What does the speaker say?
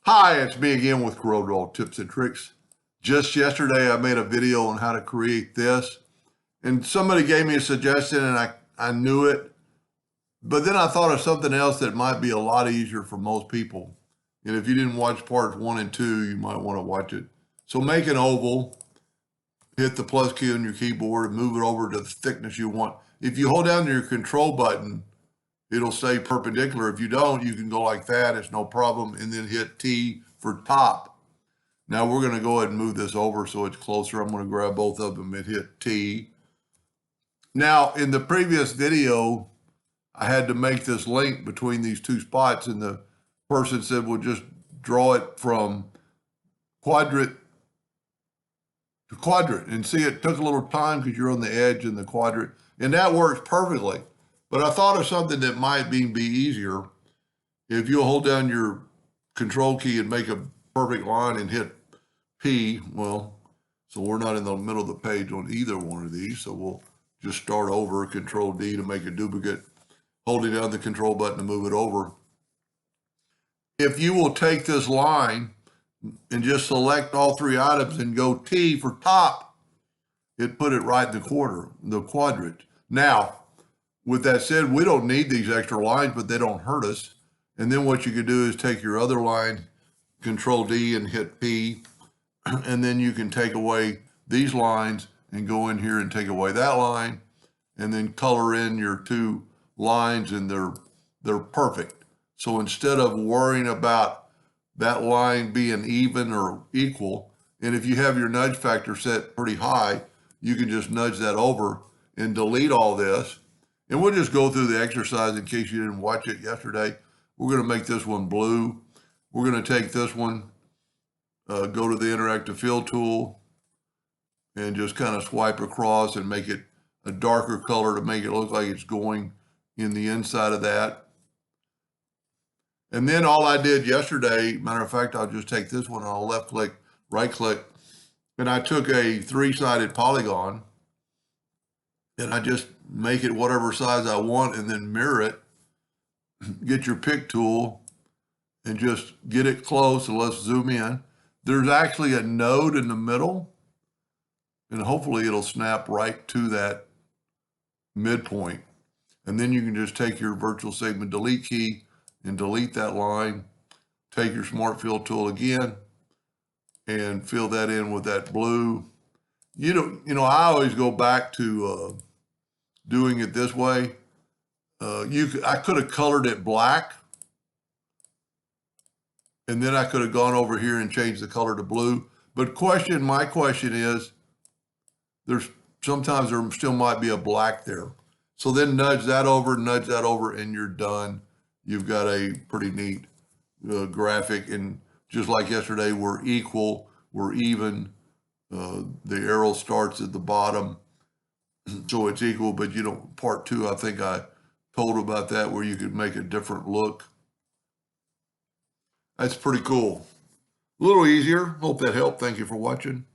Hi, it's me again with Corel tips and tricks. Just yesterday, I made a video on how to create this, and somebody gave me a suggestion, and I knew it, but then I thought of something else that might be a lot easier for most people. And if you didn't watch parts 1 and 2, you might want to watch it. So make an oval, hit the plus key on your keyboard, and move it over to the thickness you want. If you hold down your control button, it'll stay perpendicular. If you don't, you can go like that. It's no problem. And then hit T for top. Now we're going to go ahead and move this over so it's closer. I'm going to grab both of them and hit T. Now, in the previous video, I had to make this link between these two spots, and the person said, well, just draw it from quadrant to quadrant. And see, it took a little time because you're on the edge in the quadrant, and that works perfectly. But I thought of something that might be easier. If you'll hold down your control key and make a perfect line and hit P, well, so we're not in the middle of the page on either one of these. So we'll just start over, Control D to make a duplicate, holding down the control button to move it over. If you will take this line and just select all three items and go T for top, it put it right in the quadrant. Now, with that said, we don't need these extra lines, but they don't hurt us. And then what you could do is take your other line, Control D and hit P, and then you can take away these lines and go in here and take away that line, and then color in your two lines, and they're perfect. So instead of worrying about that line being even or equal, and if you have your nudge factor set pretty high, you can just nudge that over and delete all this. And we'll just go through the exercise in case you didn't watch it yesterday. We're going to make this one blue. We're going to take this one, go to the interactive fill tool, and just kind of swipe across and make it a darker color to make it look like it's going in the inside of that. And then all I did yesterday, matter of fact, I'll just take this one and I'll left click, right click, and I took a 3-sided polygon, and I just make it whatever size I want and then mirror it. Get your pick tool and just get it close, and let's zoom in. There's actually a node in the middle, and hopefully it'll snap right to that midpoint. And then you can just take your virtual segment delete key and delete that line. Take your smart fill tool again and fill that in with that blue. You know, I always go back to doing it this way. I could have colored it black, and then I could have gone over here and changed the color to blue. But my question is, sometimes there still might be a black there. So then nudge that over, and you're done. You've got a pretty neat graphic. And just like yesterday, we're equal, we're even. The arrow starts at the bottom, so it's equal. But part 2, I think I told about that, where you could make a different look. That's pretty cool. A little easier. Hope that helped. Thank you for watching.